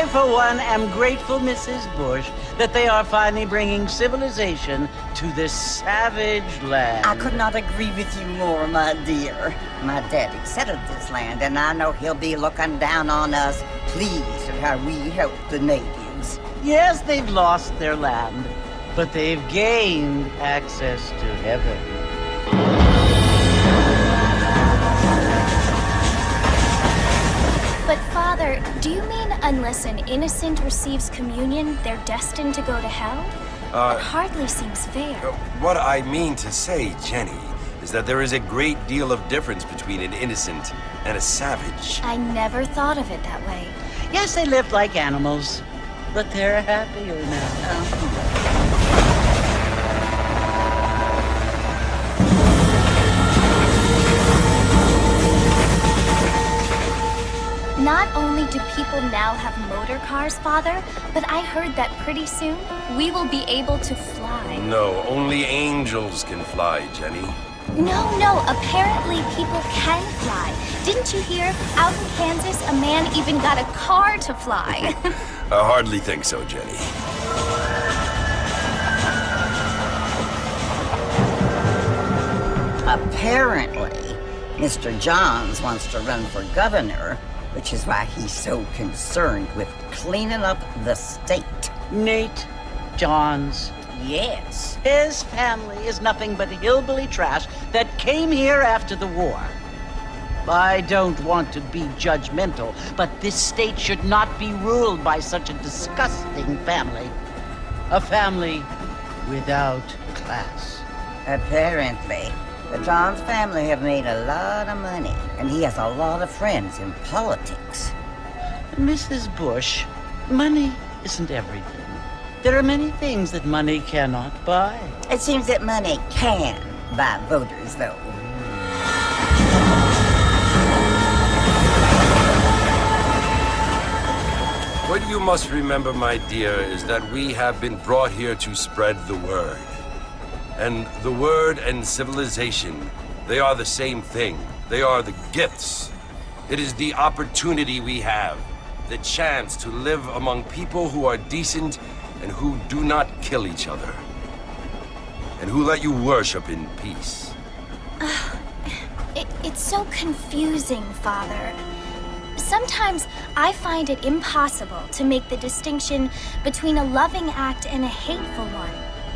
I, for one, am grateful, Mrs. Bush, that they are finally bringing civilization to this savage land. I could not agree with you more, my dear. My daddy settled this land, and I know he'll be looking down on us, pleased at how we help the natives. Yes, they've lost their land, but they've gained access to heaven. But Father, do you mean unless an innocent receives communion, they're destined to go to hell? That hardly seems fair. What I mean to say, Jenny, is that there is a great deal of difference between an innocent and a savage. I never thought of it that way. Yes, they lived like animals, but they're happier now. Not only do people now have motor cars, Father, but I heard that pretty soon we will be able to fly. No, only angels can fly, Jenny. No, apparently people can fly. Didn't you hear? Out in Kansas, a man even got a car to fly. I hardly think so, Jenny. Apparently, Mr. Johns wants to run for governor, which is why he's so concerned with cleaning up the state. Nate Johns. Yes. His family is nothing but hillbilly trash that came here after the war. I don't want to be judgmental, but this state should not be ruled by such a disgusting family. A family without class. Apparently. The Johns family have made a lot of money, and he has a lot of friends in politics. Mrs. Bush, money isn't everything. There are many things that money cannot buy. It seems that money can buy voters, though. What you must remember, my dear, is that we have been brought here to spread the word. And the word and civilization, they are the same thing. They are the gifts. It is the opportunity we have, the chance to live among people who are decent and who do not kill each other, and who let you worship in peace. It's so confusing, Father. Sometimes I find it impossible to make the distinction between a loving act and a hateful one.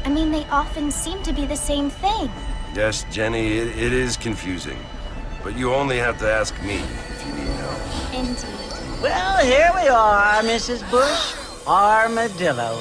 I mean, they often seem to be the same thing. Yes, Jenny, it is confusing. But you only have to ask me if you need help. Indeed. Well, here we are, Mrs. Bush. Armadillo.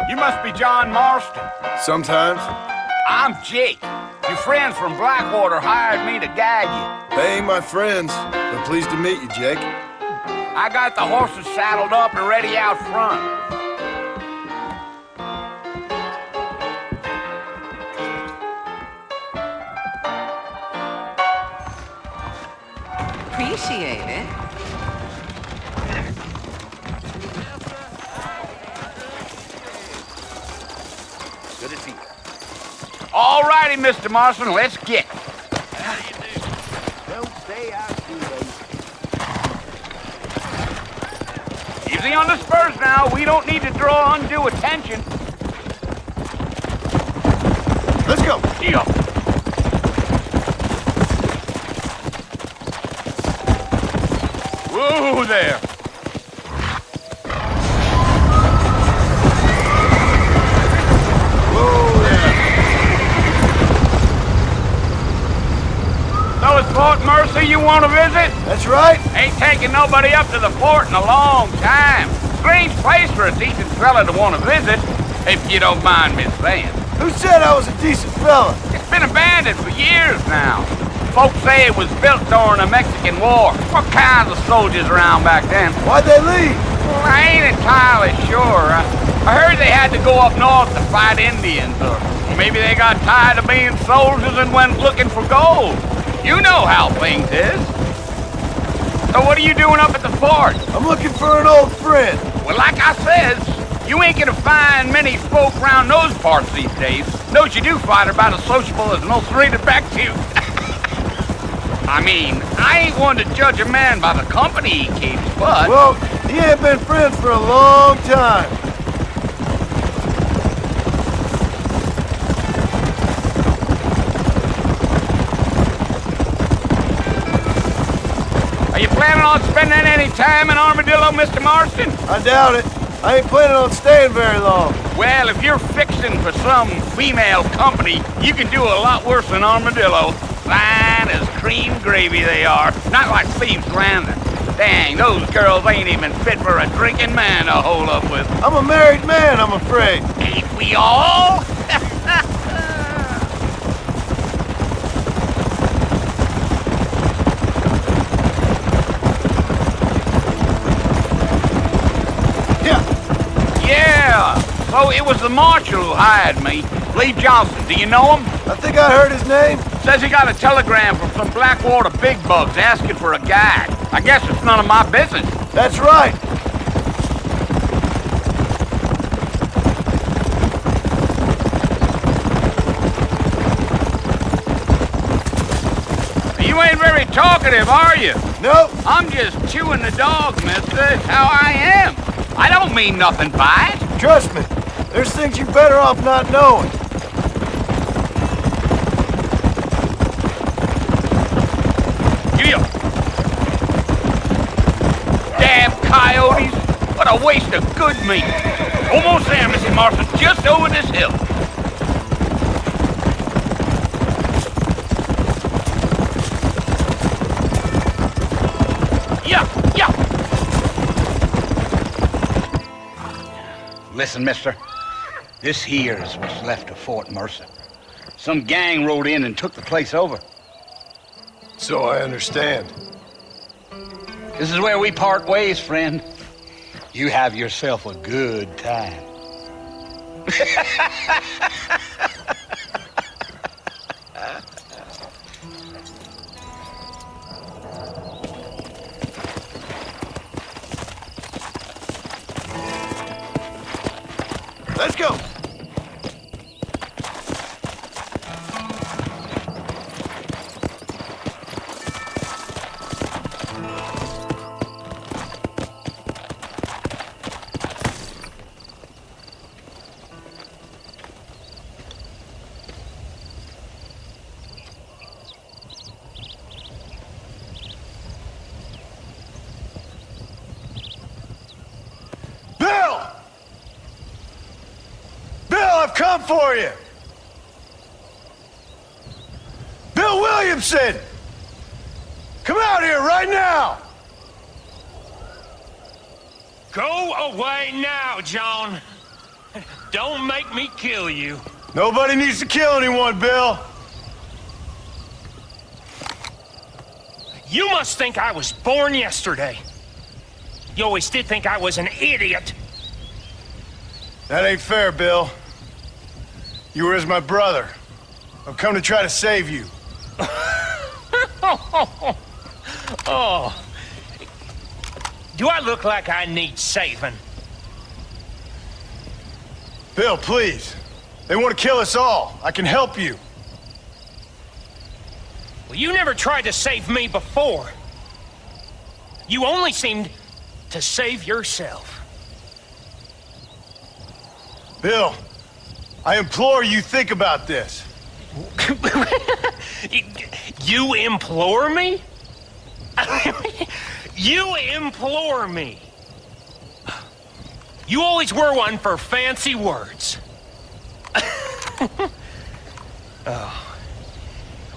You must be John Marston. Sometimes. I'm Jake. Your friends from Blackwater hired me to guide you. They ain't my friends, but pleased to meet you, Jake. I got the horses saddled up and ready out front. Appreciate it. Good to see you. All righty, Mr. Marston, let's get it. How do you do? Don't stay out too late. Easy on the spurs now. We don't need to draw undue attention. Let's go. Yeah. Whoa there. with Fort Mercy you want to visit? That's right. Ain't taking nobody up to the fort in a long time. Strange place for a decent fella to want to visit, if you don't mind me saying. Who said I was a decent fella? It's been abandoned for years now. Folks say it was built during the Mexican War. What kinds of soldiers around back then? Why'd they leave? Well, I ain't entirely sure. I heard they had to go up north to fight Indians, or maybe they got tired of being soldiers and went looking for gold. You know how things is. So what are you doing up at the fort? I'm looking for an old friend. Well, like I says, you ain't gonna find many folk around those parts these days. Those you do find are about as sociable as an ulcerated back tooth. I mean, I ain't one to judge a man by the company he keeps, but... Well, he ain't been friends for a long time. Are you planning on spending any time in Armadillo, Mr. Marston? I doubt it. I ain't planning on staying very long. Well, if you're fixing for some female company, you can do a lot worse than Armadillo. Fine as cream gravy they are, not like Thieves Landing. Dang, those girls ain't even fit for a drinking man to hold up with. I'm a married man, I'm afraid. Ain't we all? Yeah, so it was the marshal who hired me. Lee Johnson, do you know him? I think I heard his name. Says he got a telegram from some Blackwater big bugs asking for a guide. I guess it's none of my business. That's right. You ain't very talkative, are you? Nope. I'm just chewing the dog, mister. That's how I am. I don't mean nothing by it. Trust me. There's things you're better off not knowing. You. Damn coyotes. What a waste of good meat. Almost there, Mr. Marston. Just over this hill. Yeah. Listen, mister. This here is what's left of Fort Mercer. Some gang rode in and took the place over. So I understand. This is where we part ways, friend. You have yourself a good time. Let's go. I've come for you! Bill Williamson! Come out here right now! Go away now, John. Don't make me kill you. Nobody needs to kill anyone, Bill. You must think I was born yesterday. You always did think I was an idiot. That ain't fair, Bill. You were as my brother. I've come to try to save you. Oh. Do I look like I need saving? Bill, please. They want to kill us all. I can help you. Well, you never tried to save me before. You only seemed to save yourself. Bill, I implore you think about this. You implore me? You implore me. You always were one for fancy words. Oh.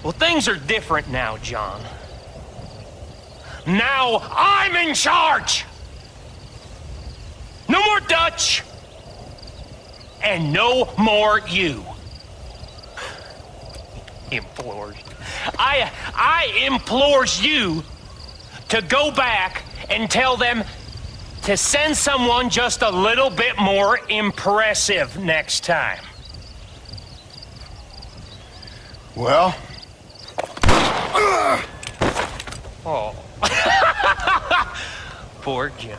Well, things are different now, John. Now I'm in charge! No more Dutch! And no more you. Implores. I implores you to go back and tell them to send someone just a little bit more impressive next time. Well? Oh. Poor John.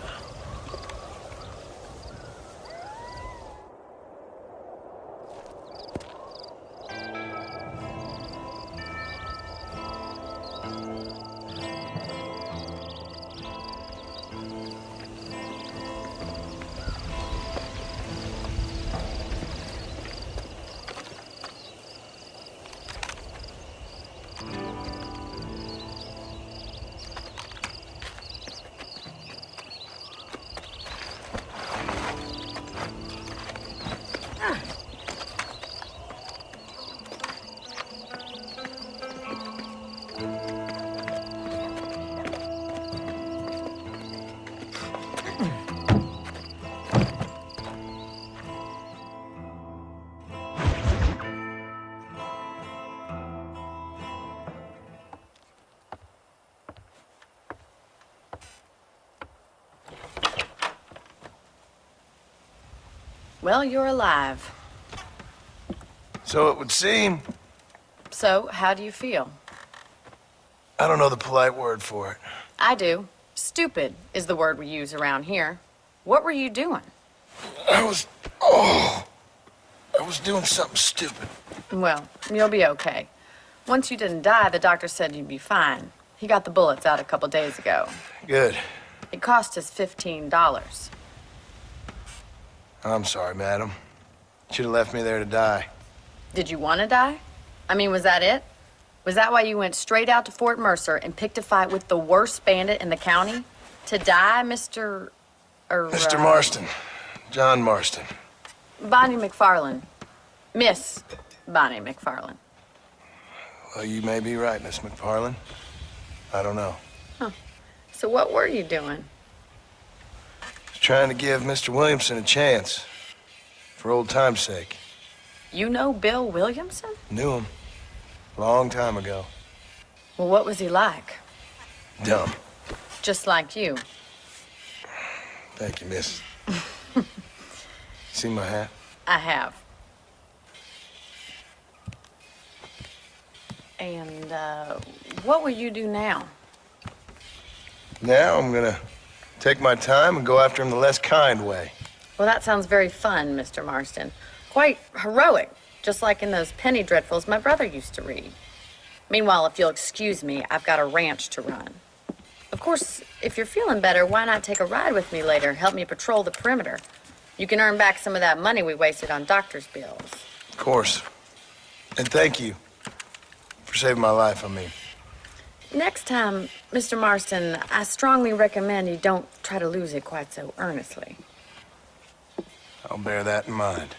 Well, you're alive. So it would seem. So, how do you feel? I don't know the polite word for it. I do. Stupid is the word we use around here. What were you doing? I was doing something stupid. Well, you'll be okay. Once you didn't die, the doctor said you'd be fine. He got the bullets out a couple days ago. Good. It cost us $15. I'm sorry, madam. Should have left me there to die. Did you want to die? I mean, was that it? Was that why you went straight out to Fort Mercer and picked a fight with the worst bandit in the county? To die, Mr. Mr. Marston. John Marston. Bonnie McFarlane. Miss Bonnie McFarlane. Well, you may be right, Miss McFarlane. I don't know. So what were you doing? Just trying to give Mr. Williamson a chance. For old time's sake. You know Bill Williamson? Knew him. Long time ago. Well, what was he like? Dumb. Just like you. Thank you, miss. See my hat? I have. And, what will you do now? Now I'm gonna take my time and go after him the less kind way. Well, that sounds very fun, Mr. Marston. Quite heroic, just like in those penny dreadfuls my brother used to read. Meanwhile, if you'll excuse me, I've got a ranch to run. Of course, if you're feeling better, why not take a ride with me later? Help me patrol the perimeter. You can earn back some of that money we wasted on doctor's bills. Of course. And thank you for saving my life, I mean. Next time, Mr. Marston, I strongly recommend you don't try to lose it quite so earnestly. I'll bear that in mind.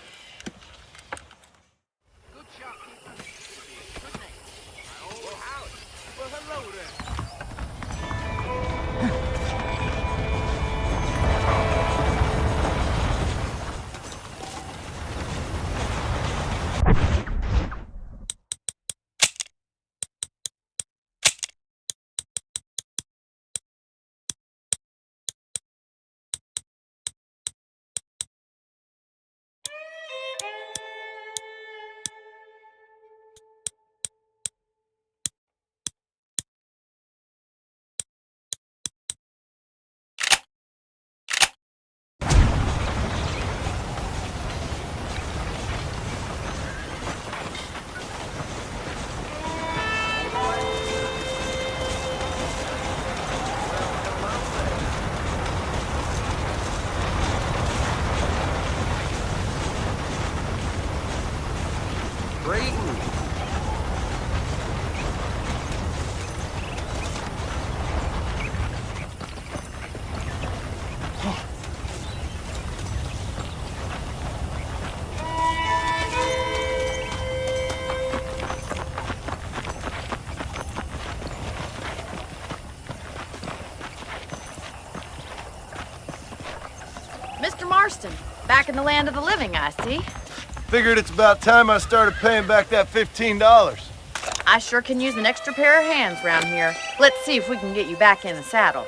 Marston. Back in the land of the living, I see. Figured it's about time I started paying back that $15. I sure can use an extra pair of hands around here. Let's see if we can get you back in the saddle.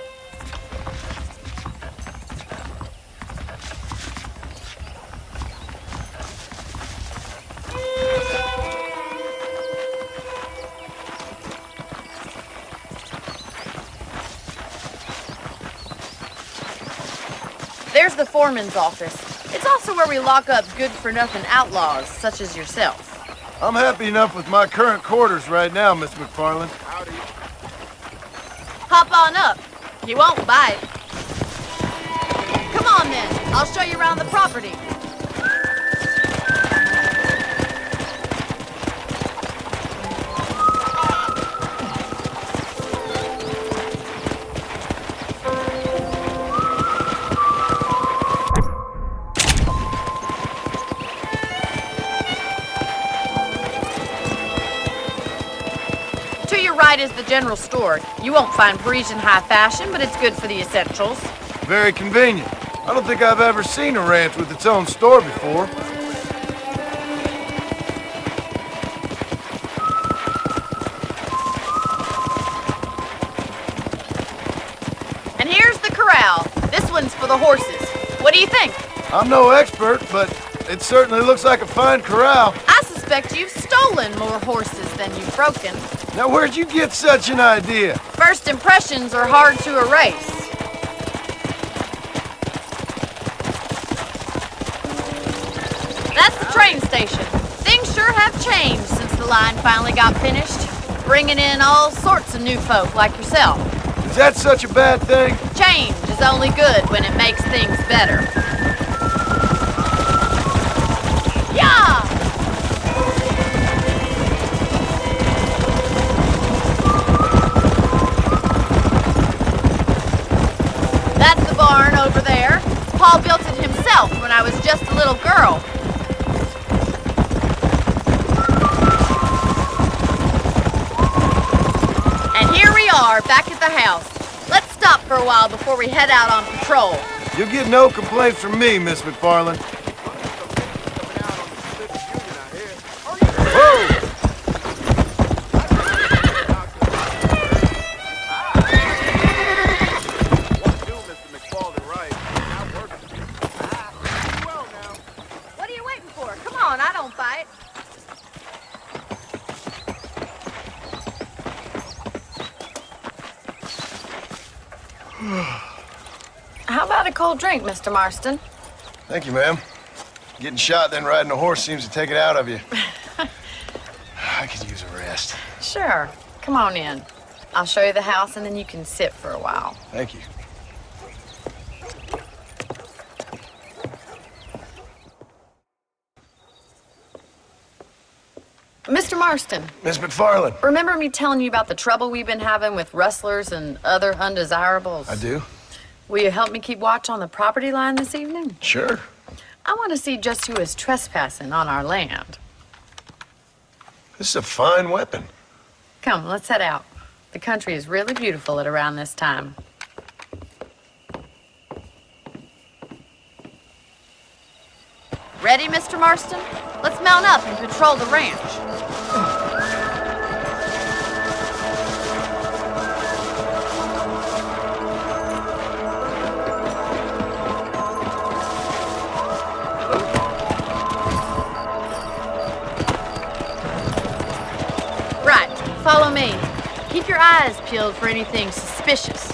There's the foreman's office. It's also where we lock up good-for-nothing outlaws, such as yourself. I'm happy enough with my current quarters right now, Miss McFarland. Hop on up. You won't bite. Come on then. I'll show you around the property. Right is the general store. You won't find Parisian high fashion, but it's good for the essentials. Very convenient. I don't think I've ever seen a ranch with its own store before. And here's the corral. This one's for the horses. What do you think? I'm no expert, but it certainly looks like a fine corral. I suspect you've stolen more horses than you've broken. Now, where'd you get such an idea? First impressions are hard to erase. That's the train station. Things sure have changed since the line finally got finished, bringing in all sorts of new folk like yourself. Is that such a bad thing? Change is only good when it makes things better. Yeah! That's the barn over there. Paul built it himself when I was just a little girl. And here we are, back at the house. Let's stop for a while before we head out on patrol. You'll get no complaints from me, Miss McFarland. Whoa! What are you waiting for? Come on, I don't fight. How about a cold drink, Mr. Marston? Thank you, ma'am. Getting shot, then riding a horse seems to take it out of you. I could use a rest. Sure. Come on in. I'll show you the house and then you can sit for a while. Thank you. Mr. Marston, Miss McFarland. remember me telling you about the trouble we've been having with rustlers and other undesirables? I do? Will you help me keep watch on the property line this evening? Sure. I want to see just who is trespassing on our land. This is a fine weapon. Come, let's head out. The country is really beautiful at around this time. Ready, Mr. Marston? Let's mount up and patrol the ranch. Right, follow me. Keep your eyes peeled for anything suspicious.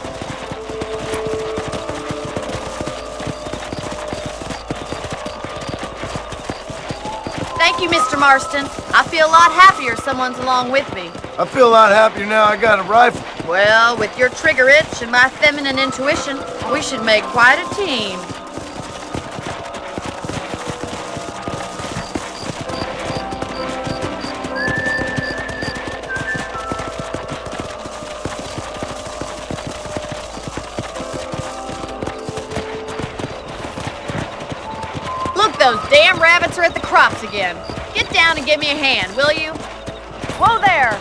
Thank you, Mr. Marston. I feel a lot happier someone's along with me. I feel a lot happier now I got a rifle. Well, with your trigger itch and my feminine intuition, we should make quite a team. Look, those damn rabbits are at the crops again. Get down and give me a hand, will you? Whoa there!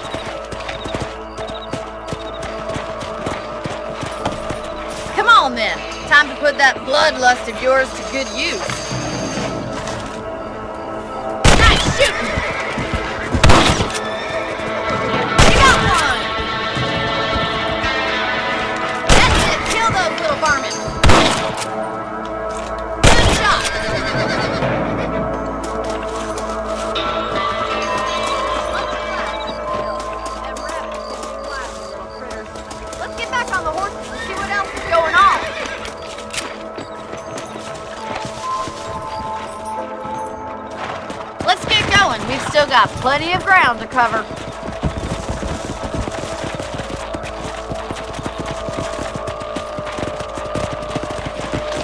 Come on then. Time to put that bloodlust of yours to good use. Nice shooting! You got one! That's it! Kill those little varmints! Good shot! Let's get back on the horses and see what else is going on. Let's get going. We've still got plenty of ground to cover.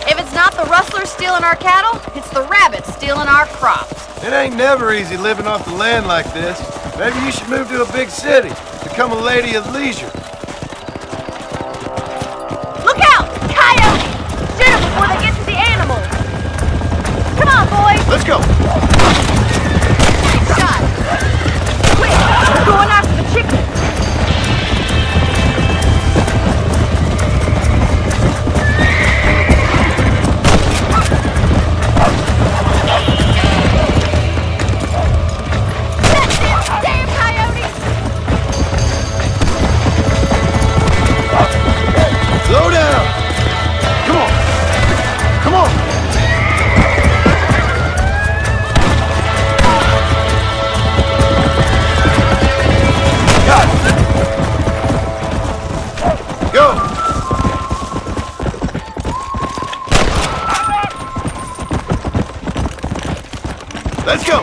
If it's not the rustlers stealing our cattle, it's the rabbits stealing our crops. It ain't never easy living off the land like this. Maybe you should move to a big city. Become a lady of leisure. Look out! Coyotes! Shoot them before they get to the animals! Come on, boys! Let's go. Nice shot! Quick! We're going after the chickens! That's it! Damn coyotes! Slow down. Come on. Come on. Got it. Go. Let's go.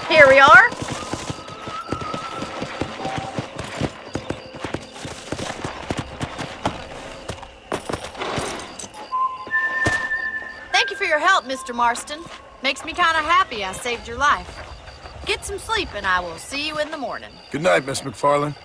Here we are. Thank you for your help, Mr. Marston. Makes me kind of happy I saved your life. Get some sleep and I will see you in the morning. Good night, Miss McFarland.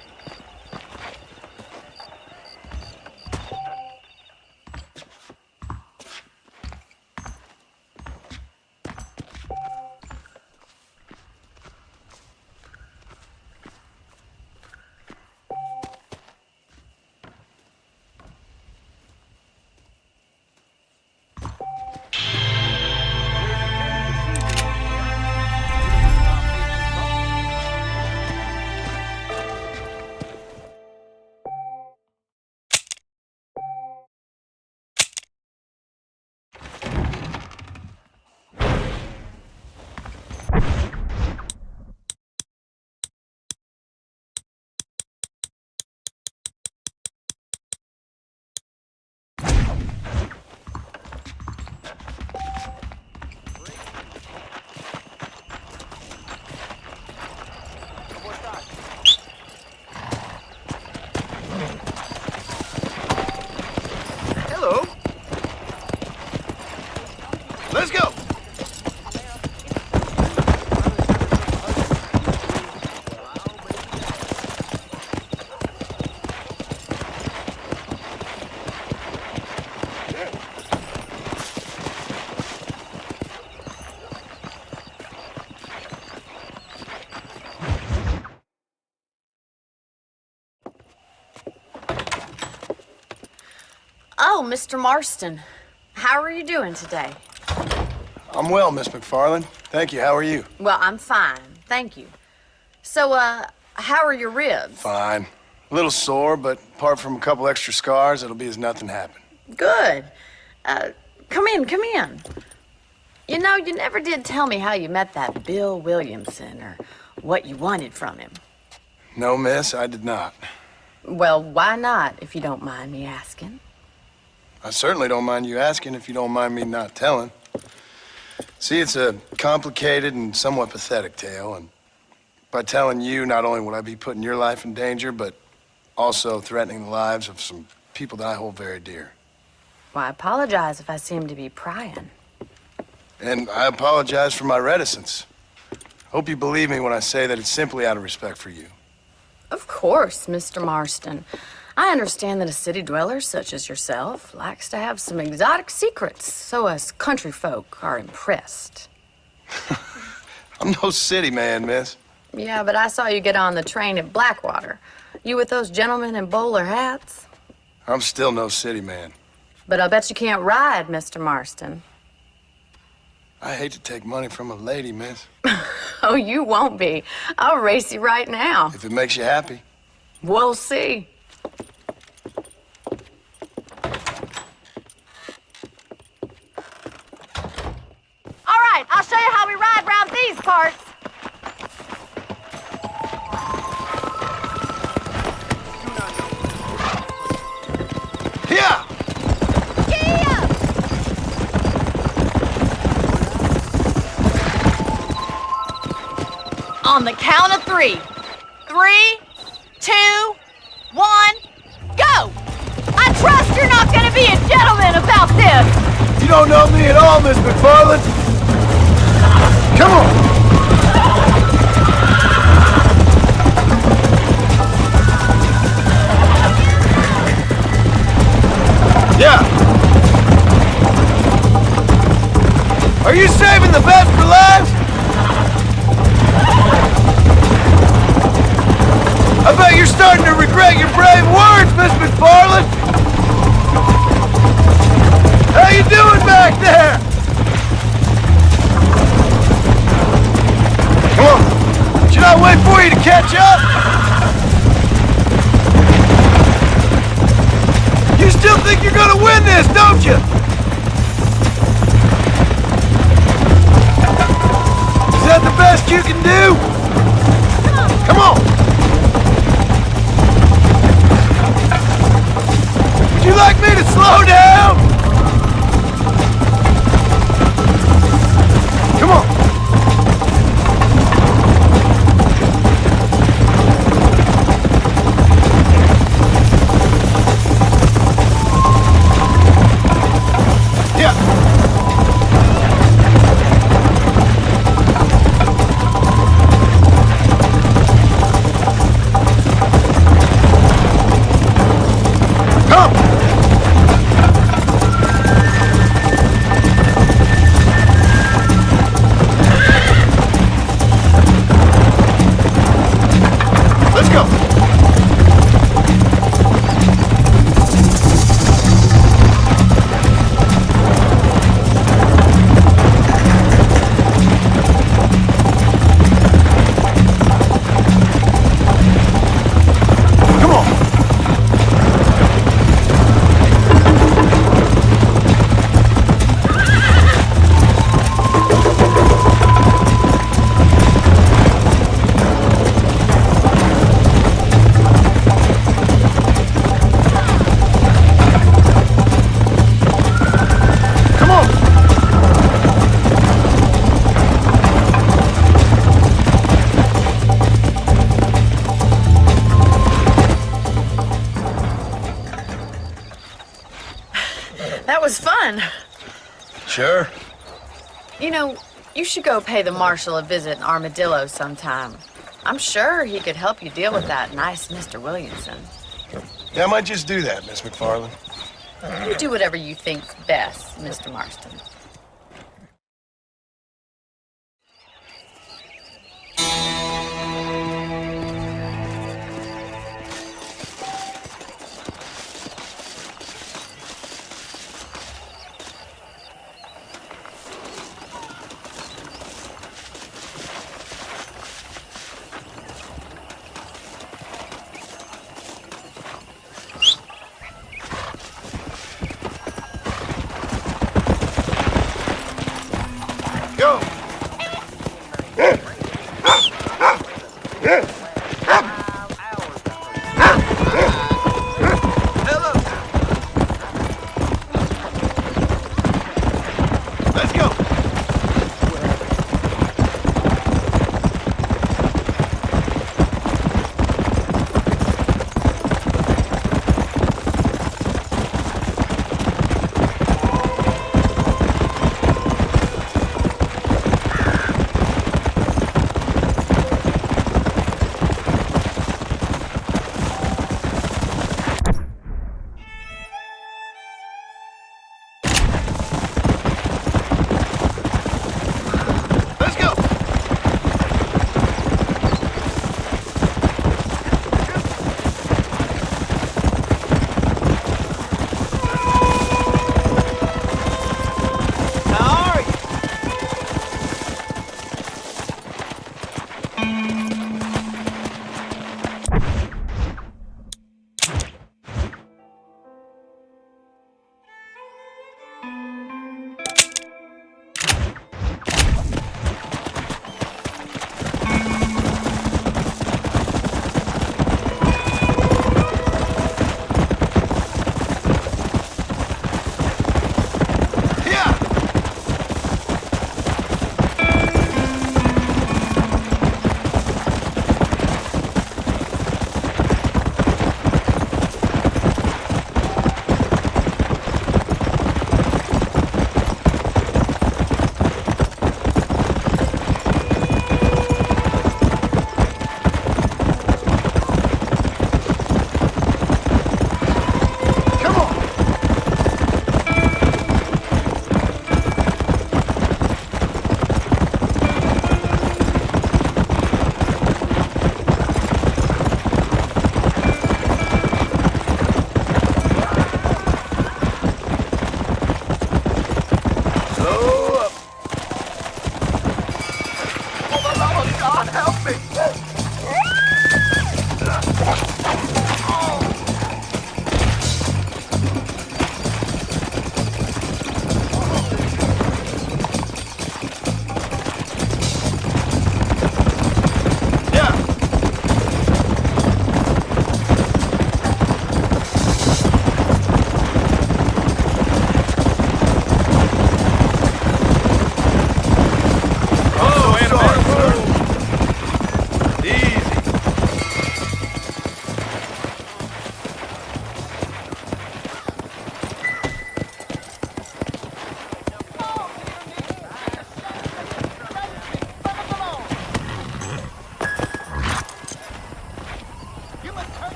Hello. Let's go. Oh, Mr. Marston. How are you doing today? I'm well, Miss McFarland. Thank you. How are you? Well, I'm fine. Thank you. So, how are your ribs? Fine. A little sore, but apart from a couple extra scars, it'll be as nothing happened. Good. Come in, come in. You know, you never did tell me how you met that Bill Williamson or what you wanted from him. No, miss, I did not. Well, why not, if you don't mind me asking? I certainly don't mind you asking if you don't mind me not telling. See, it's a complicated and somewhat pathetic tale, and by telling you, not only would I be putting your life in danger, but also threatening the lives of some people that I hold very dear. Well, I apologize if I seem to be prying. And I apologize for my reticence. Hope you believe me when I say that it's simply out of respect for you. Of course, Mr. Marston. I understand that a city dweller such as yourself likes to have some exotic secrets, so us country folk are impressed. I'm no city man, miss. Yeah, but I saw you get on the train at Blackwater. You with those gentlemen in bowler hats? I'm still no city man. But I'll bet you can't ride, Mr. Marston. I hate to take money from a lady, miss. Oh, you won't be. I'll race you right now. If it makes you happy. We'll see. All right, I'll show you how we ride around these parts. Yeah! On the count of 3. 3, 2, 1, go! I trust you're not gonna be a gentleman about this! You don't know me at all, Miss McFarland. Come on! Yeah! Are you saving the best for last? I bet you're starting to regret your brave words, Miss McFarland! How you doing back there? Come on! Should I wait for you to catch up? You still think you're gonna win this, don't you? Is that the best you can do? Come on! Would you like me to slow down? Come on. Yeah. Come. Let's go. Come on. Come on. That was fun. Sure. You know, you should go pay the marshal a visit in Armadillo sometime. I'm sure he could help you deal with that nice Mr. Williamson. Yeah, I might just do that, Miss McFarland. You do whatever you think's best, Mr. Marston.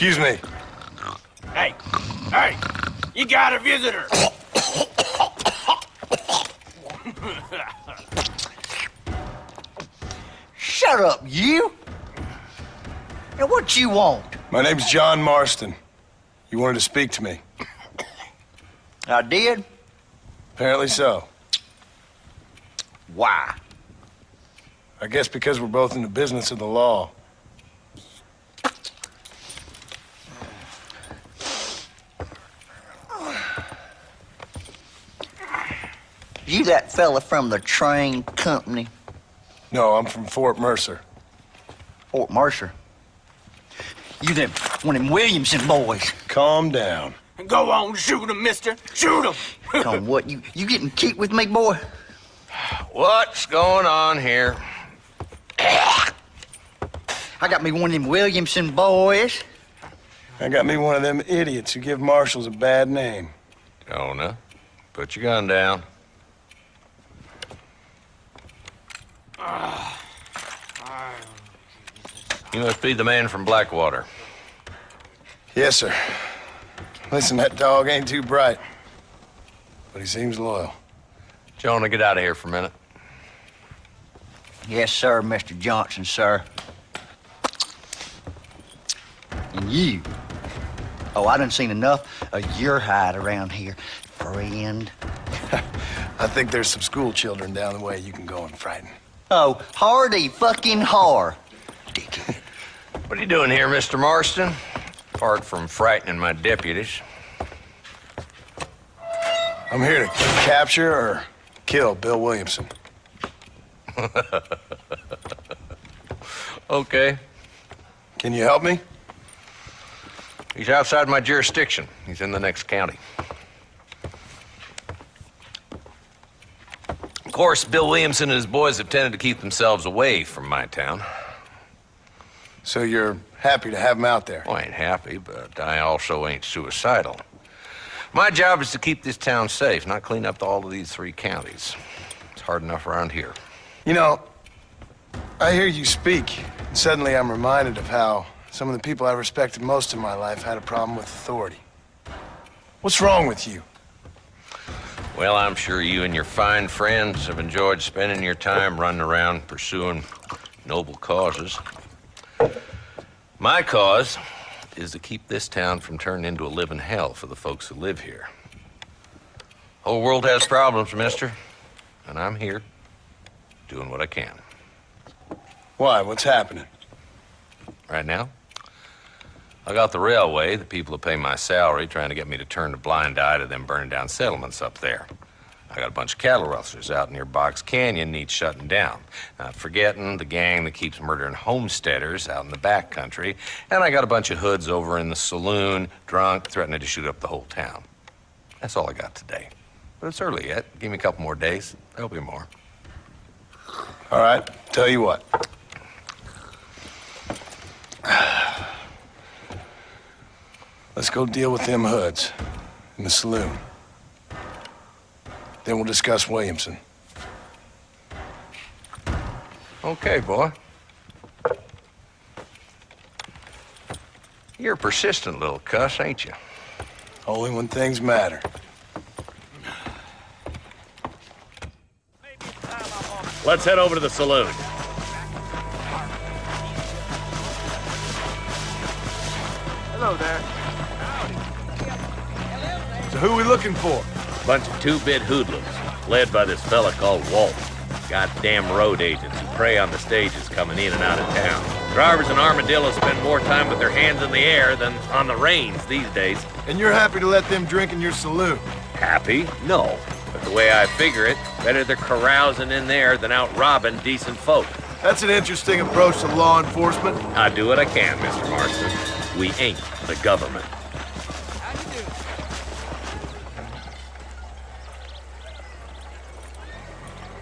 Excuse me. Hey, hey, you got a visitor. Shut up, you! Now, what you want? My name's John Marston. You wanted to speak to me. I did? Apparently so. Why? I guess because we're both in the business of the law. You that fella from the train company? No, I'm from Fort Mercer. Fort Mercer? You them one of them Williamson boys? Calm down. Go on, shoot him, mister. Shoot him. Come, what, you getting kicked with me, boy? What's going on here? I got me one of them Williamson boys. I got me one of them idiots who give marshals a bad name. Jonah, put your gun down. You must be the man from Blackwater. Yes, sir. Listen, that dog ain't too bright, but he seems loyal. Jonah, get out of here for a minute. Yes, sir, Mr. Johnson, sir. And you. Oh, I done seen enough of your hide around here, friend. I think there's some school children down the way you can go and frighten. Oh, hardy fucking har. Dickhead. What are you doing here, Mr. Marston? Apart from frightening my deputies. I'm here to capture or kill Bill Williamson. Okay. Can you help me? He's outside my jurisdiction. He's in the next county. Of course, Bill Williamson and his boys have tended to keep themselves away from my town. So you're happy to have him out there? Well, I ain't happy, but I also ain't suicidal. My job is to keep this town safe, not clean up all of these 3 counties. It's hard enough around here. You know, I hear you speak, and suddenly I'm reminded of how some of the people I respected most in my life had a problem with authority. What's wrong with you? Well, I'm sure you and your fine friends have enjoyed spending your time running around pursuing noble causes. My cause is to keep this town from turning into a living hell for the folks who live here. Whole world has problems, mister, and I'm here doing what I can. Why? What's happening? Right now, I got the railway, the people who pay my salary, trying to get me to turn a blind eye to them burning down settlements up there. I got a bunch of cattle rustlers out near Box Canyon needs shutting down. Not forgetting the gang that keeps murdering homesteaders out in the back country. And I got a bunch of hoods over in the saloon, drunk, threatening to shoot up the whole town. That's all I got today. But it's early yet. Give me a couple more days. There'll be more. All right, tell you what. Let's go deal with them hoods in the saloon. Then we'll discuss Williamson. Okay, boy. You're a persistent little cuss, ain't you? Only when things matter. Let's head over to the saloon. Hello there. So who are we looking for? Bunch of 2-bit hoodlums, led by this fella called Walt. Goddamn road agents who prey on the stages coming in and out of town. Drivers and armadillos spend more time with their hands in the air than on the reins these days. And you're happy to let them drink in your saloon? Happy? No. But the way I figure it, better they're carousing in there than out robbing decent folk. That's an interesting approach to law enforcement. I do what I can, Mr. Marston. We ain't the government.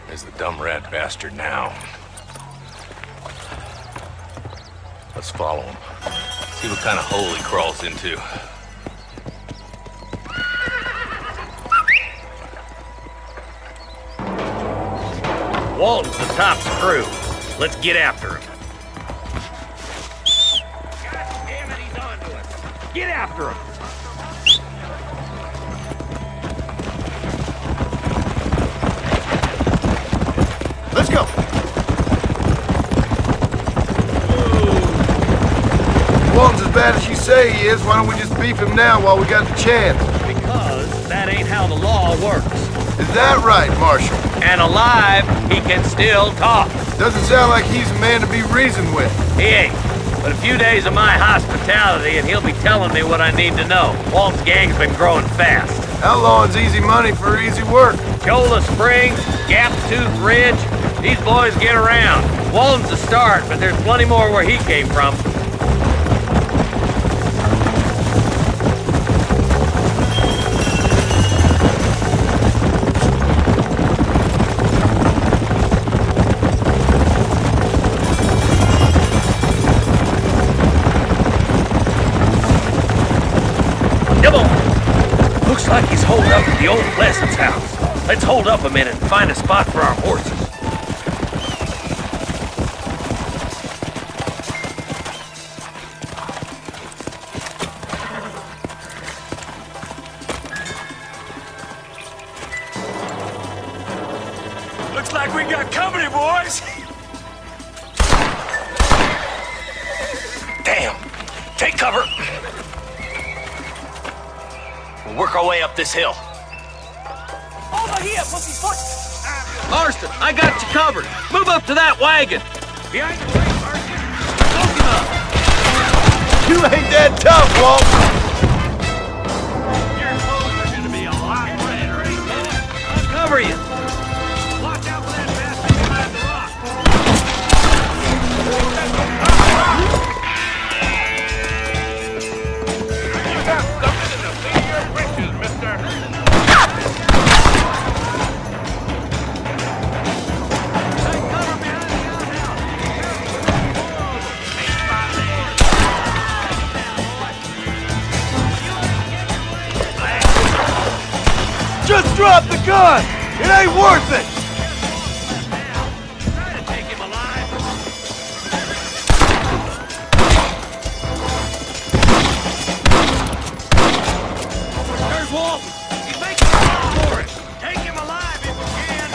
There's the dumb rat bastard now. Let's follow him. See what kind of hole he crawls into. Walton's the top screw. Let's get after him. God damn it, he's on to us. Get after him! Let's go. Walton's as bad as you say he is. Why don't we just beef him now while we got the chance? Because that ain't how the law works. Is that right, Marshal? And alive, he can still talk. Doesn't sound like he's a man to be reasoned with. He ain't. But a few days of my hospitality and he'll be telling me what I need to know. Walt's gang's been growing fast. Outlawing's easy money for easy work. Chola Springs, Gap Tooth Ridge, these boys get around. Walton's the start, but there's plenty more where he came from. Come on! Looks like he's holed up at the old Pleasance house. Let's hold up a minute and find a spot for our horses. Looks like we got company, boys. Damn. Take cover. We'll work our way up this hill. Over here, pussyfoot. Marston, I got you covered. Move up to that wagon. Behind the way, Marston. You ain't that tough, Walt. Your clothes are gonna be a lot redder, ain't they? I'll cover you. Watch out for that bastard behind the rock. You got something in the seat of your britches, mister. Take cover behind the outhouse. Just drop the gun. It ain't worth it. Try to take him alive. There's Walton. He's making a run for it. Take him alive if you can.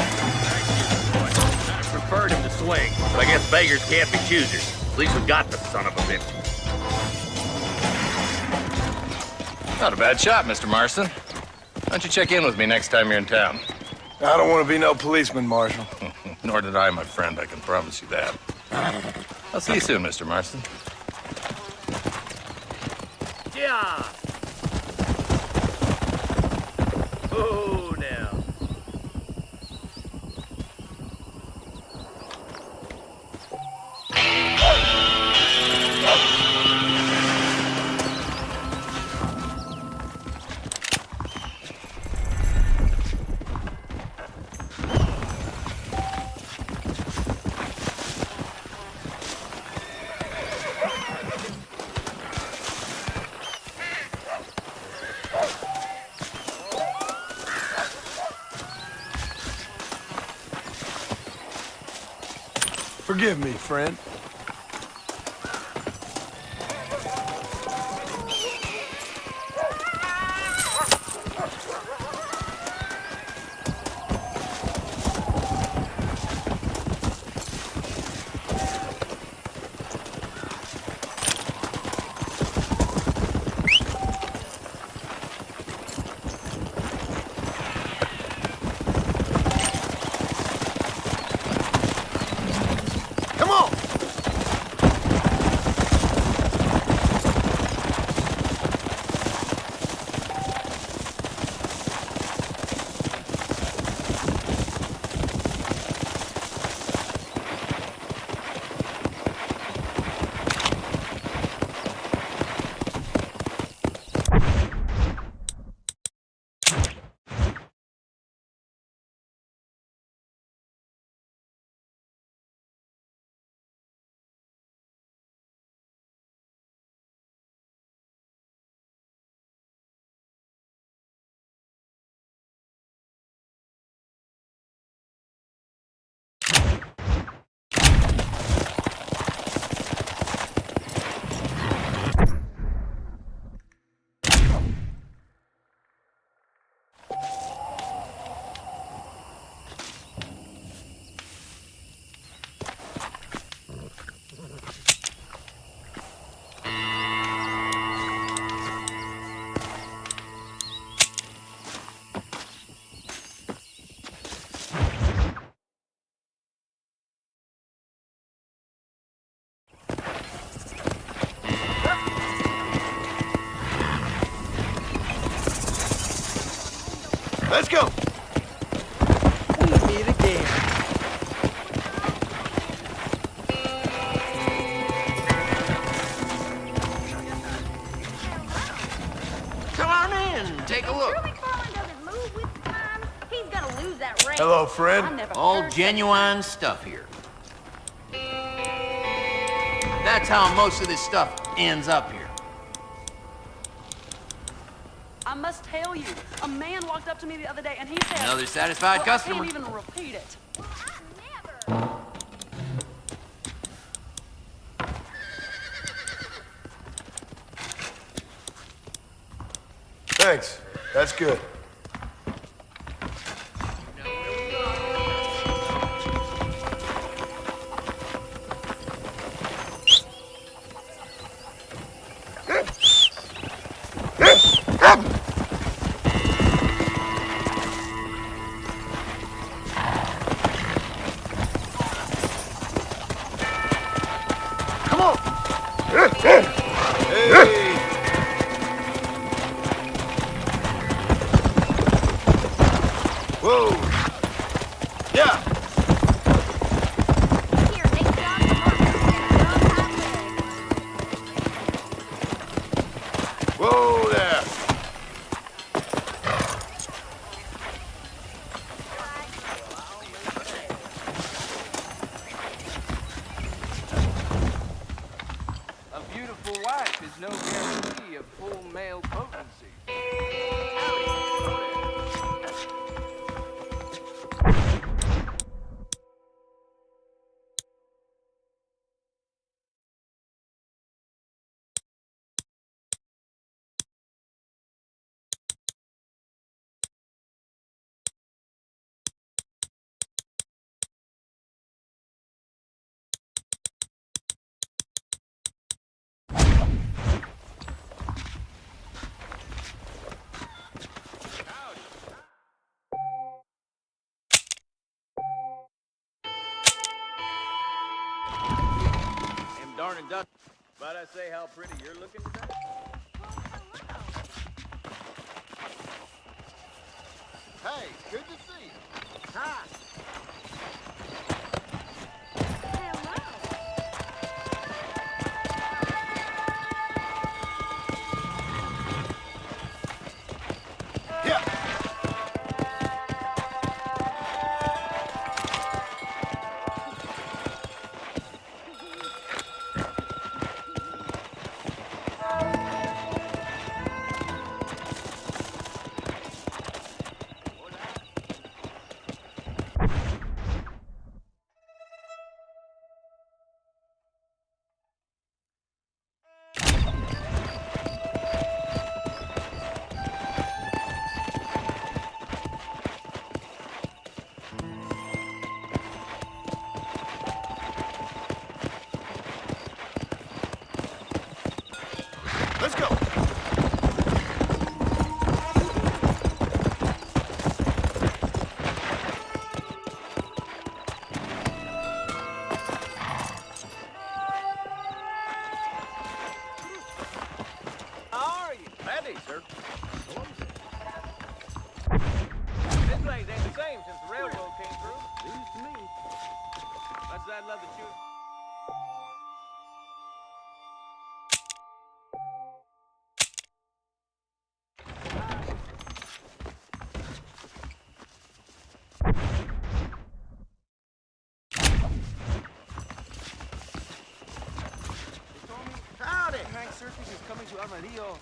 I preferred him to swing, but I guess beggars can't be choosers. At least we got the son of a bitch. Not a bad shot, Mr. Marston. Why don't you check in with me next time you're in town? I don't want to be no policeman, Marshal. Nor did I, my friend. I can promise you that. I'll see you soon, Mr. Marston. Yeah. Oh, now. Forgive me, friend. Let's go. We meet again. Come on in, take a look. Hello, friend. All genuine stuff here. That's how most of this stuff ends up here. I must tell you, a man walked up to me the other day and he said... Another satisfied customer. I can't even repeat it. Thanks. That's good. Whoa! Yeah! Whoa there! A beautiful wife is no guarantee of full male potency. Darn and dust. But I say how pretty you're looking today. Hey, good to see you. Hi. Let's go! How are you? Ready, sir. This place ain't the same since the railroad came through. News to me. Much as I'd love to shoot. Howdy! Hank Circus is coming to Amarillo.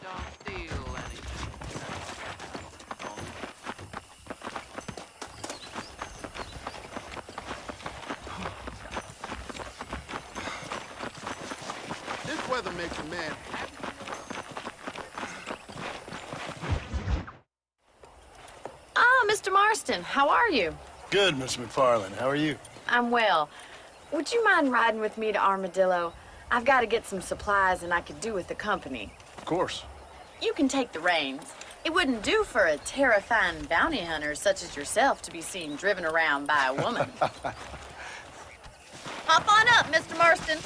Don't steal anything. This weather makes a man happy. Ah, Mr. Marston, how are you? Good, Mr. McFarland. How are you? I'm well. Would you mind riding with me to Armadillo? I've got to get some supplies and I could do with the company. Of course. You can take the reins. It wouldn't do for a terrifying bounty hunter such as yourself to be seen driven around by a woman. Hop on up, Mr. Marston.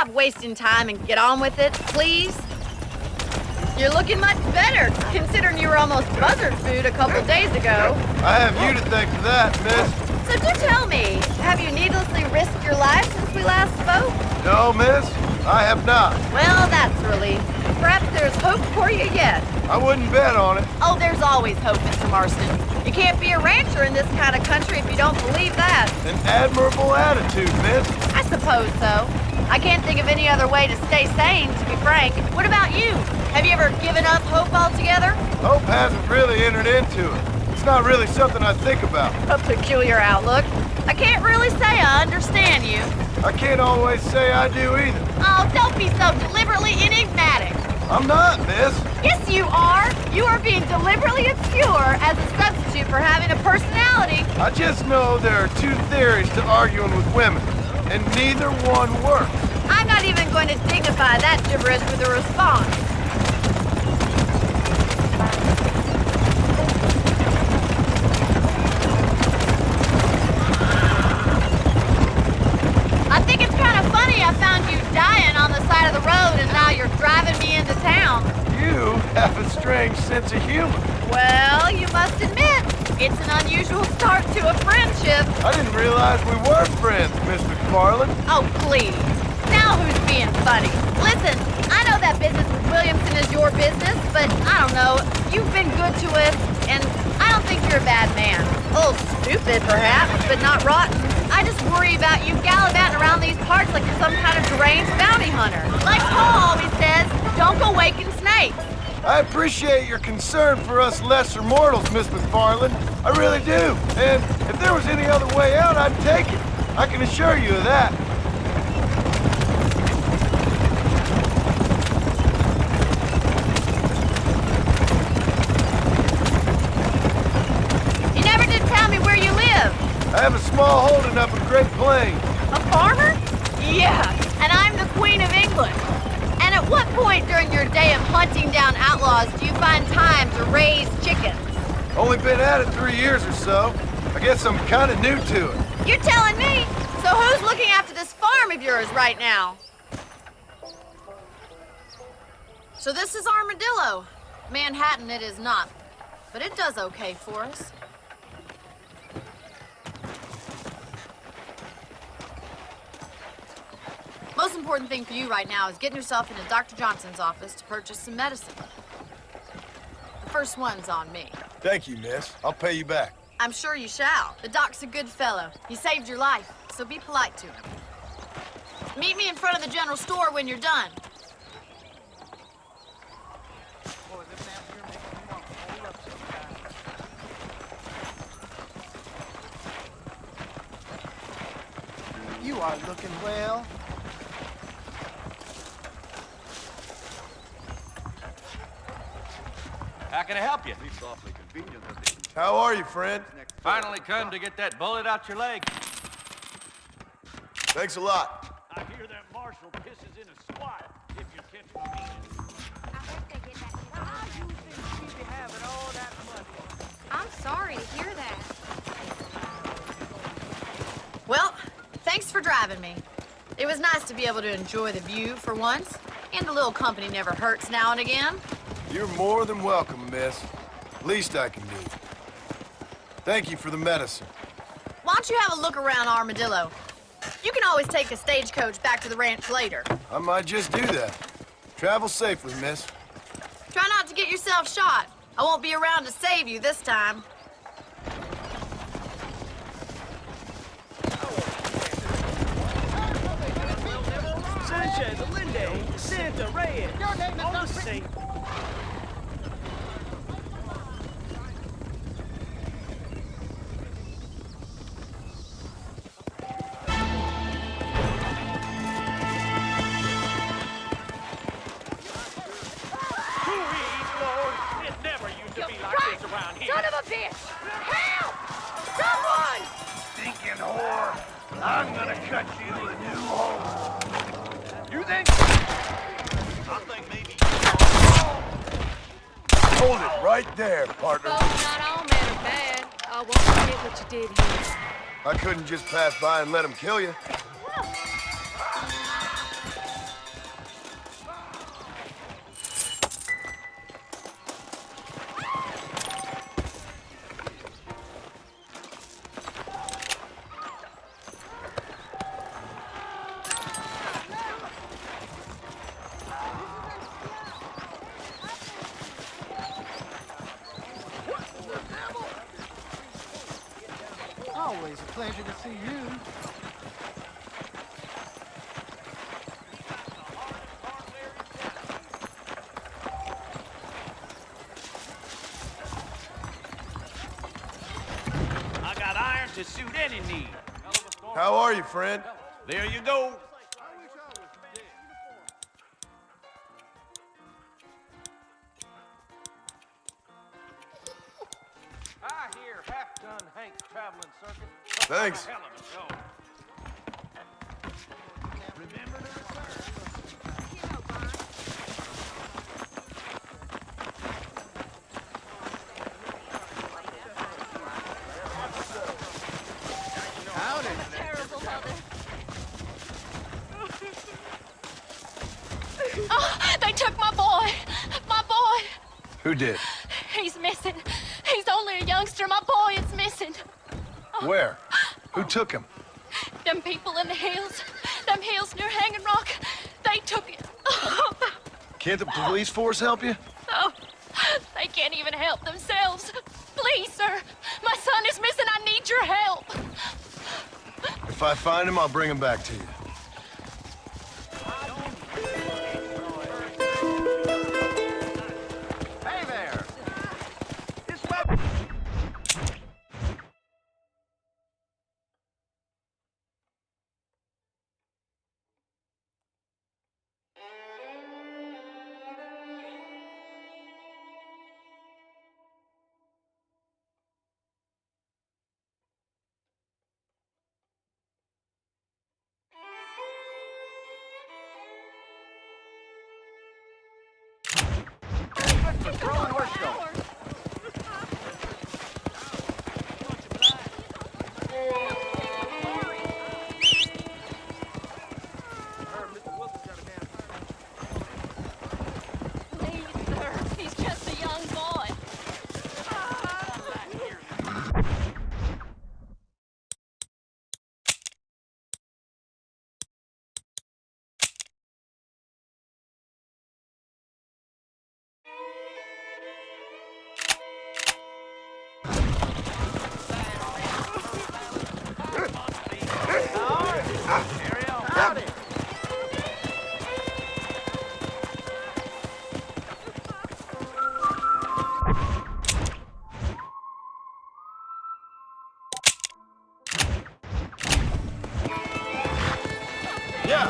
stop wasting time and get on with it, please? You're looking much better, considering you were almost buzzard food a couple days ago. I have you to thank for that, miss. So do tell me, have you needlessly risked your life since we last spoke? No, miss, I have not. Well, that's a relief. Perhaps there's hope for you yet. I wouldn't bet on it. Oh, there's always hope, Mr. Marston. You can't be a rancher in this kind of country if you don't believe that. An admirable attitude, miss. I suppose so. I can't think of any other way to stay sane, to be frank. What about you? Have you ever given up hope altogether? Hope hasn't really entered into it. It's not really something I think about. A peculiar outlook. I can't really say I understand you. I can't always say I do either. Oh, don't be so deliberately enigmatic. I'm not, miss. Yes, you are. You are being deliberately obscure as a substitute for having a personality. I just know there are two theories to arguing with women, and neither one works. I'm not even going to dignify that gibberish with a response. I think it's kind of funny I found you dying on the side of the road and now you're driving me into town. You have a strange sense of humor. Well, you must admit, it's an unusual start to a friendship. I didn't realize we were friends, Miss McFarland. Oh, please. Now who's being funny? Listen, I know that business with Williamson is your business, but I don't know. You've been good to us, and I don't think you're a bad man. A little stupid, perhaps, but not rotten. I just worry about you gallivanting around these parts like you're some kind of deranged bounty hunter. Like Paul always says, don't go waking snakes. I appreciate your concern for us lesser mortals, Miss McFarland. I really do. And if there was any other way out, I'd take it. I can assure you of that. You never did tell me where you live. I have a small holding up in Great Plains. A farmer? Yeah, and I'm the Queen of England. And at what point during your day of hunting down outlaws do you find time to raise chickens? Only been at it 3 years or so. I guess I'm kind of new to it. You're telling me? So who's looking after this farm of yours right now? So this is Armadillo. Manhattan it is not, but it does okay for us. Most important thing for you right now is getting yourself into Dr. Johnson's office to purchase some medicine. The first one's on me. Thank you, miss. I'll pay you back. I'm sure you shall. The doc's a good fellow. He saved your life, so be polite to him. Meet me in front of the general store when you're done. You are looking well. How can I help you? How are you, friend? Finally come to get that bullet out your leg. Thanks a lot. I hear that marshal pisses in a squat if you catch my meaning. How you think she be having all that money? I'm sorry to hear that. Well, thanks for driving me. It was nice to be able to enjoy the view for once, and a little company never hurts now and again. You're more than welcome, miss. Least I can do. Thank you for the medicine. Why don't you have a look around Armadillo? You can always take a stagecoach back to the ranch later. I might just do that. Travel safely, miss. Try not to get yourself shot. I won't be around to save you this time. Sanchez, Linde, Santa, Reyes. Your name is not safe. Son of a bitch! Help! Someone! Stinking whore! I'm gonna cut you a new hole. You think? I think maybe Hold it right there, partner. Folks, not all men are bad. I won't forget what you did here. I couldn't just pass by and let him kill you. Pleasure to see you. I got iron to suit any need. How are you, friend? There you go. I hear half-ton Hank's traveling circus. Thanks. Hell of a show. Remember to return. Howdy. Terrible mother. Oh, they took my boy. My boy. Who did? He's missing. He's only a youngster. My boy is missing. Where? Who took him? Them people in the hills. Them hills near Hanging Rock. They took it. Can't the police force help you? Oh, they can't even help themselves. Please, sir. My son is missing. I need your help. If I find him, I'll bring him back to you. Hey there. It's my... Throwing horse show. Please, sir. He's just a young boy. Howdy. Yeah.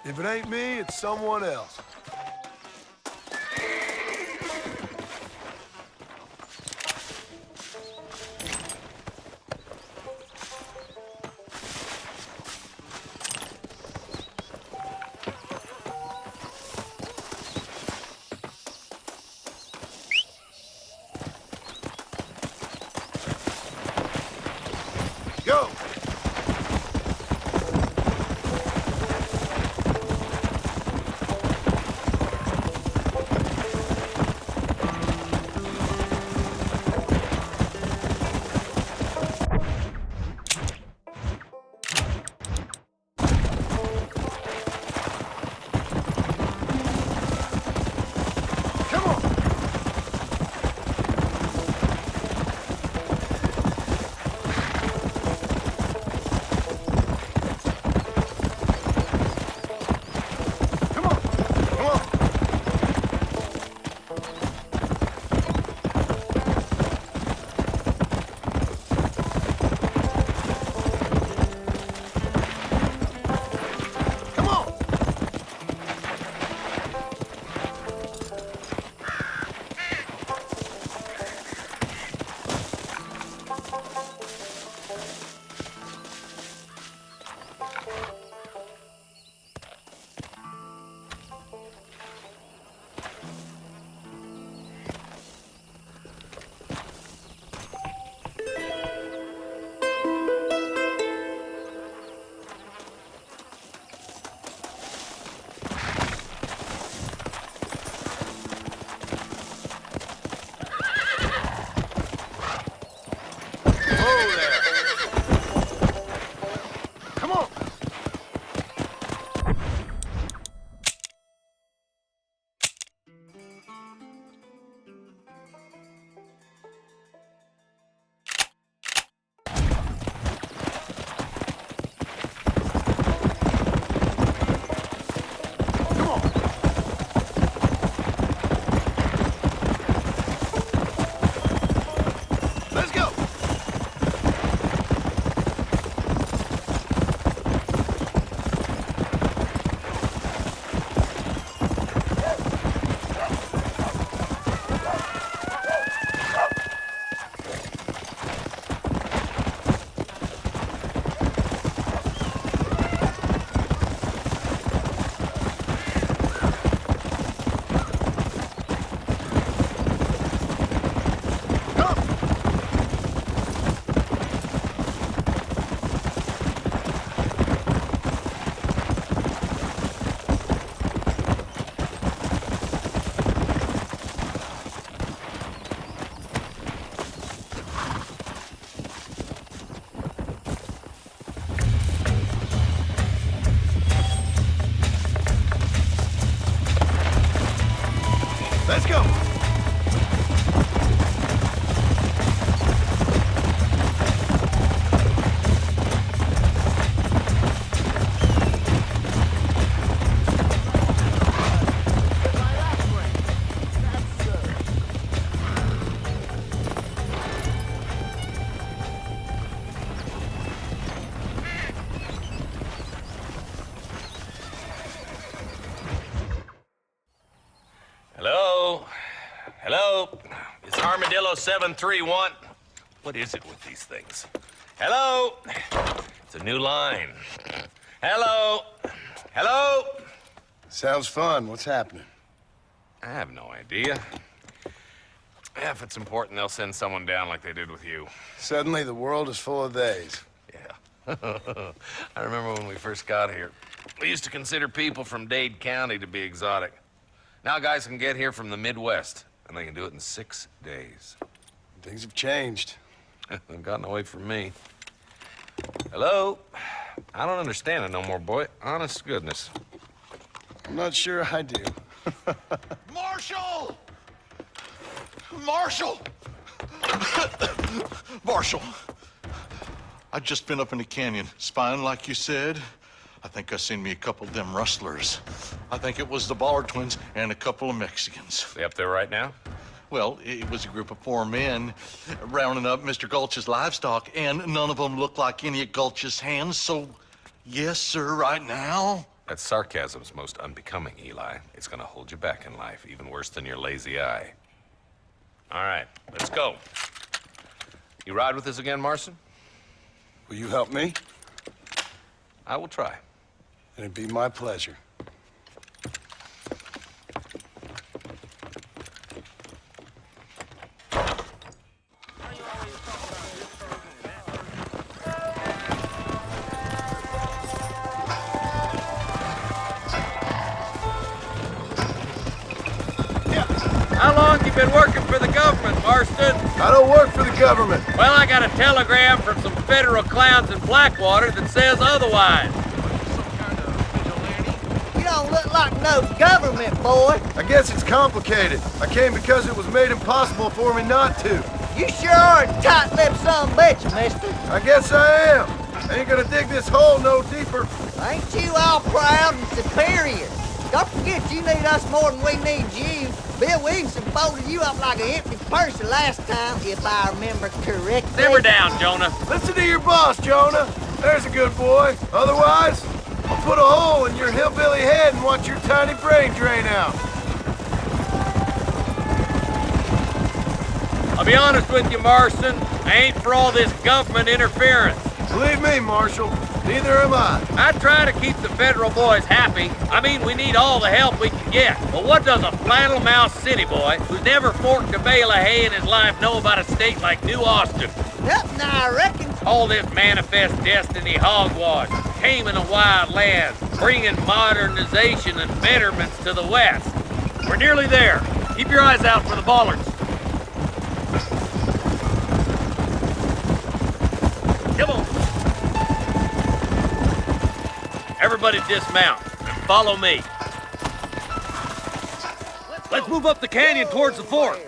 If it ain't me, it's someone else. Go! him! Hello? Hello? It's Armadillo 731. What is it with these things? Hello? It's a new line. Hello? Hello? Sounds fun. What's happening? I have no idea. Yeah, if it's important, they'll send someone down like they did with you. Suddenly, the world is full of theys. Yeah. I remember when we first got here. We used to consider people from Dade County to be exotic. Now guys can get here from the Midwest, and they can do it in 6 days. Things have changed. They've gotten away from me. Hello? I don't understand it no more, boy. Honest to goodness. I'm not sure I do. Marshal! Marshal! Marshal! I just been up in the canyon, spying like you said. I think I seen me a couple of them rustlers. I think it was the Ballard twins and a couple of Mexicans. They up there right now? Well, it was a group of 4 men rounding up Mr. Gulch's livestock, and none of them looked like any of Gulch's hands, so yes, sir, right now. That sarcasm's most unbecoming, Eli. It's gonna hold you back in life, even worse than your lazy eye. All right, let's go. You ride with us again, Marston? Will you help me? I will try. And it'd be my pleasure. How long you been working for the government, Marston? I don't work for the government. Well, I got a telegram from some federal clowns in Blackwater that says otherwise. You don't look like no government, boy. I guess it's complicated. I came because it was made impossible for me not to. You sure are a tight-lipped son of a bitch, mister. I guess I am. I ain't gonna dig this hole no deeper. Ain't you all proud and superior? Don't forget you need us more than we need you. Bill Williamson folded you up like an empty purse the last time, if I remember correctly. Simmer down, Jonah. Listen to your boss, Jonah. There's a good boy. Otherwise, I'll put a hole in your hillbilly head and watch your tiny brain drain out. I'll be honest with you, Marston. I ain't for all this government interference. Believe me, Marshal, neither am I. I try to keep the federal boys happy. I mean, we need all the help we can get. But what does a flannel-mouthed city boy who's never forked a bale of hay in his life know about a state like New Austin? Nothing, I reckon. All this manifest destiny hogwash, taming a wild land, bringing modernization and betterments to the West. We're nearly there. Keep your eyes out for the Ballards. Come on. Everybody dismount and follow me. Let's move up the canyon towards the fort.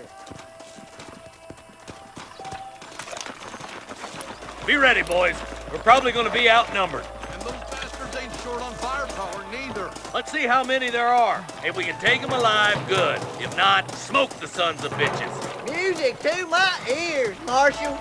Be ready, boys. We're probably going to be outnumbered. And those bastards ain't short on firepower, neither. Let's see how many there are. If we can take them alive, good. If not, smoke the sons of bitches. Music to my ears, Marshal.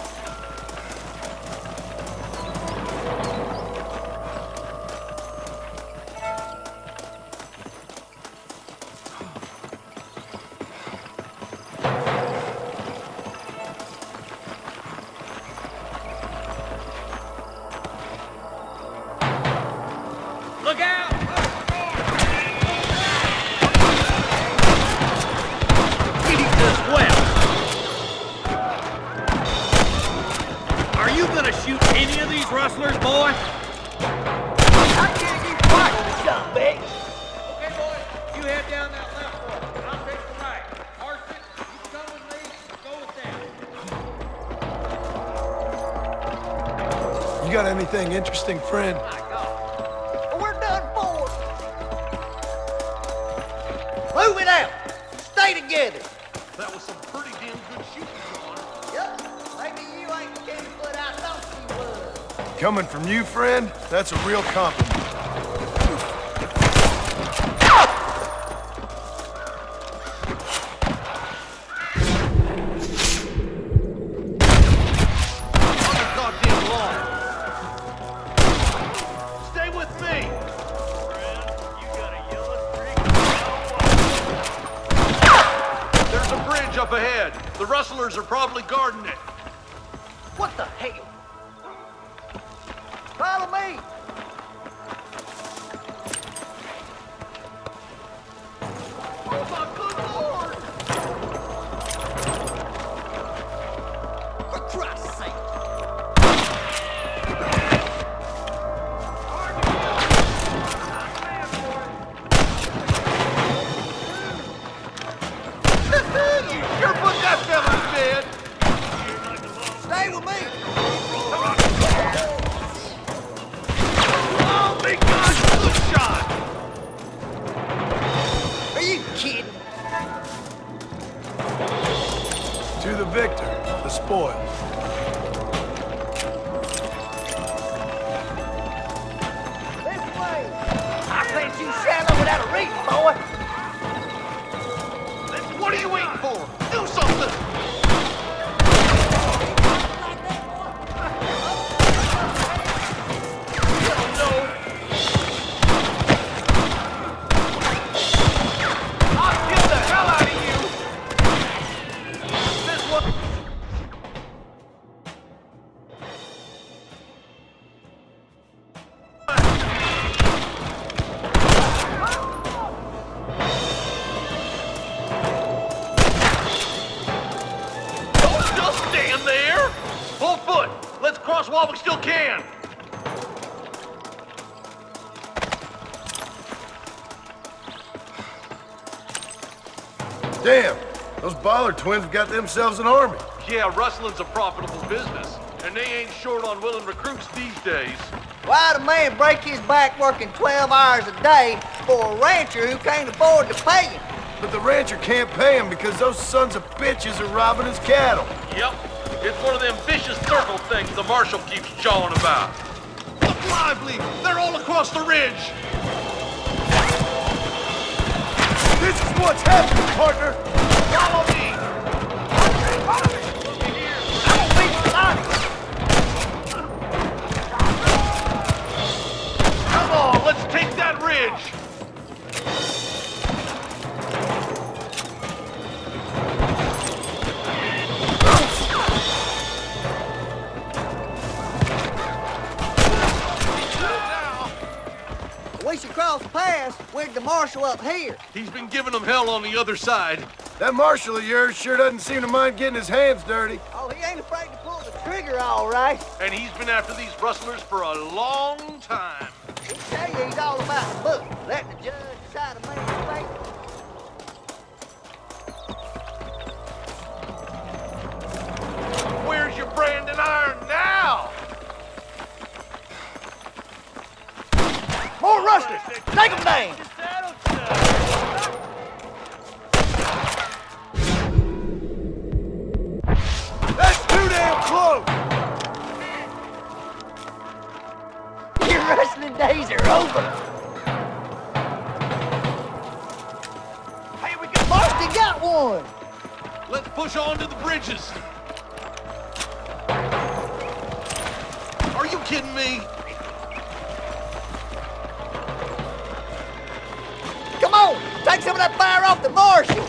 Look out! Eat this well. Are you gonna shoot any of these rustlers, boy? I give you fight, son, bitch. Okay, boy. You head down that left fork, and I'll take the right. Marston, you come with me. Go with them. You got anything interesting, friend? We're done for. Move it out. Stay together. Coming from you, friend, that's a real compliment. Up ahead. The rustlers are probably guarding it. What the hell? Follow me! Oh my good Lord! For Christ's sake! Sure put that fella to bed. Stay with me! Oh my God! Good shot! Are you kidding? To the victor, the spoils. This way! I sent you shallow without a reason, boy! What are you waiting for? Do something! I'll kill the hell out of you! This one... Don't just stand there! Full foot! Let's cross while we still can! Damn, those Baller twins have got themselves an army. Yeah, rustling's a profitable business, and they ain't short on willing recruits these days. Why'd a man break his back working 12 hours a day for a rancher who can't afford to pay him? But the rancher can't pay him because those sons of bitches are robbing his cattle. Yep, it's one of them vicious circle things the marshal keeps jawing about. Look lively! They're all across the ridge! This is what's happening, partner! Follow me! Come on, let's take that ridge! We should cross paths with the marshal up here. He's been giving them hell on the other side. That marshal of yours sure doesn't seem to mind getting his hands dirty. Oh, he ain't afraid to pull the trigger, all right. And he's been after these rustlers for a long time. He tell you he's all about the book, letting the judge decide a man's fate. Where's your branding iron now? More rustlers! Take them down! That's too damn close! Your wrestling days are over. Hey, we got Marston got one! Let's push on to the bridges. Are you kidding me? Come on! Take some of that fire off the marshal!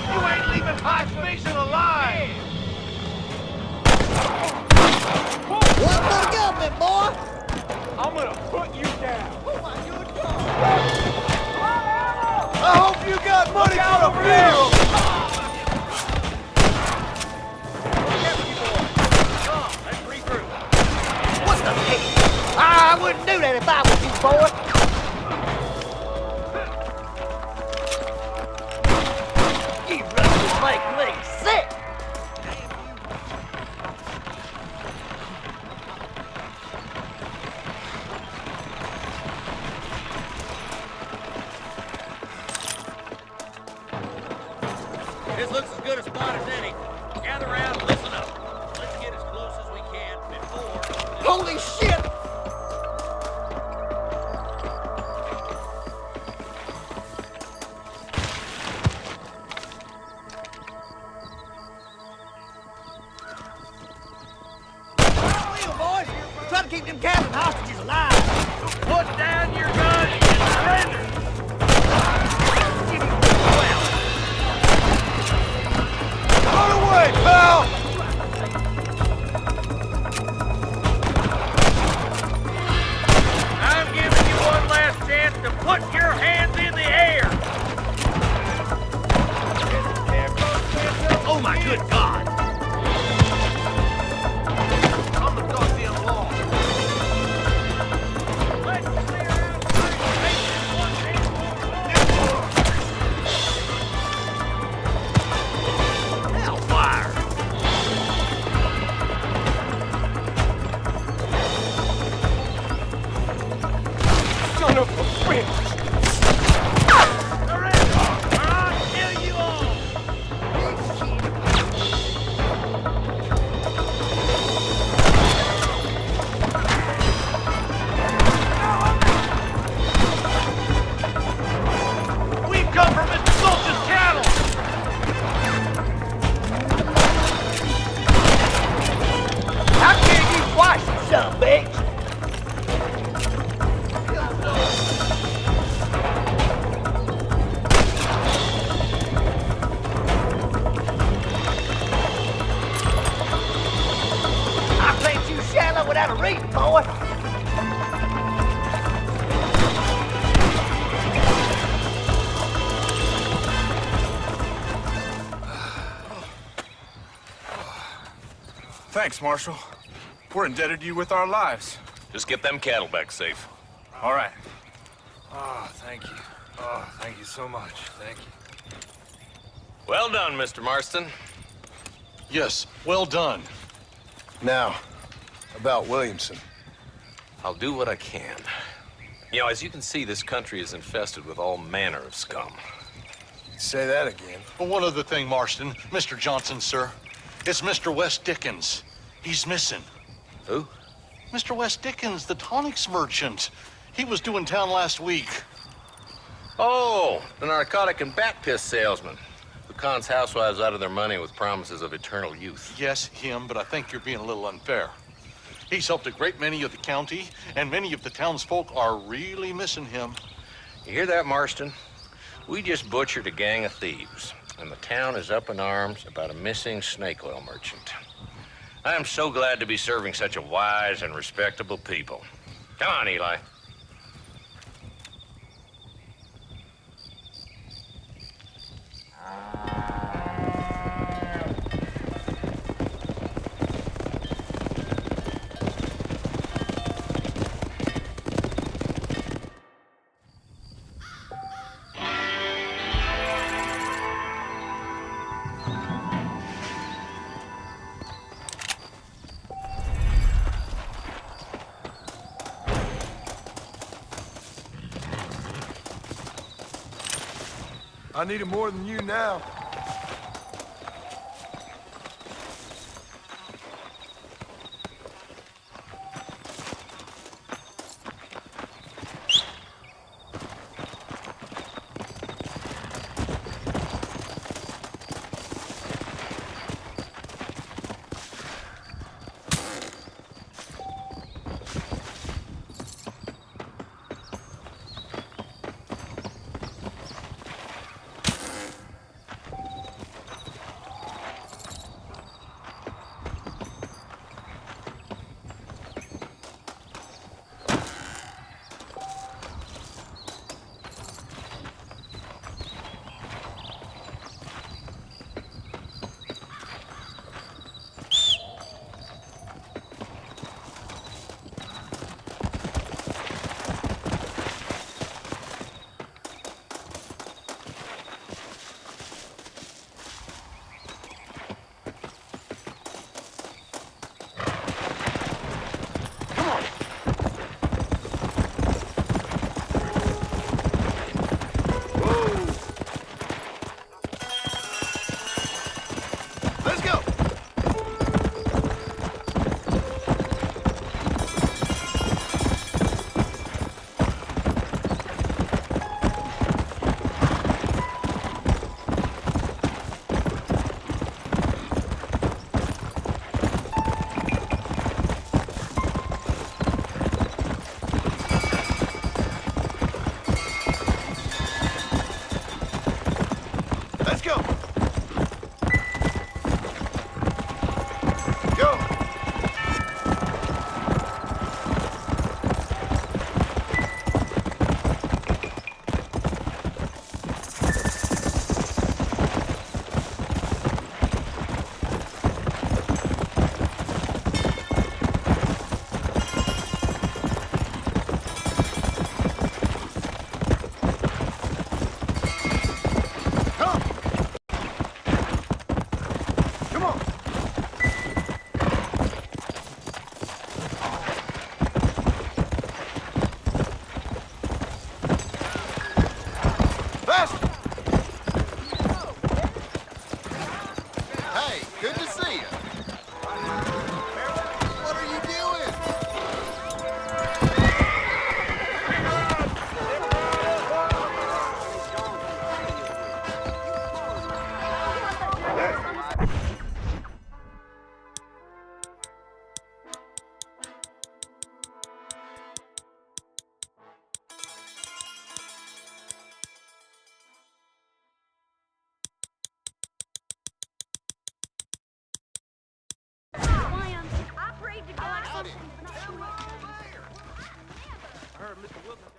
You ain't leaving high station alive! One for the government, boy! I'm gonna put you down. Oh my good God! I hope you got money for the funeral! What the heck? I wouldn't do that if I was you, boy! You rustlers make me sick! looks as good a spot as any. Gather around and listen up. Let's get as close as we can before... Holy shit! Boys, try to keep them cabin hostages alive. Put down your gun and surrender. Run away, pal! I'm giving you one last chance to put your hands in the air. Oh my good God! I'm the goddamn law. Let's clear out one hand. Hellfire! Son of a bitch! Surrender, or I'll kill you all! We come from Mr. Sultan's cattle! How can you twice, you son of a bitch? I think you shallow without a reason, boy. Thanks, Marshal. We're indebted to you with our lives. Just get them cattle back safe. All right. Oh, thank you. Oh, thank you so much. Thank you. Well done, Mr. Marston. Yes, well done. Now, about Williamson. I'll do what I can. You know, as you can see, this country is infested with all manner of scum. Say that again. But one other thing, Marston. Mr. Johnson, sir. It's Mr. West Dickens. He's missing. Who? Mr. West Dickens, the tonics merchant. He was due in town last week. Oh, the narcotic and bat piss salesman who cons housewives out of their money with promises of eternal youth. Yes, him, but I think you're being a little unfair. He's helped a great many of the county, and many of the townsfolk are really missing him. You hear that, Marston? We just butchered a gang of thieves, and the town is up in arms about a missing snake oil merchant. I am so glad to be serving such a wise and respectable people. Come on, Eli. I need it more than you now. Good to see you. What are you doing? I prayed to God something, but not too much. I heard Mr. Wilson.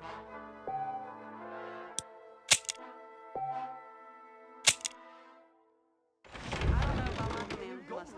I don't know if I like the man who must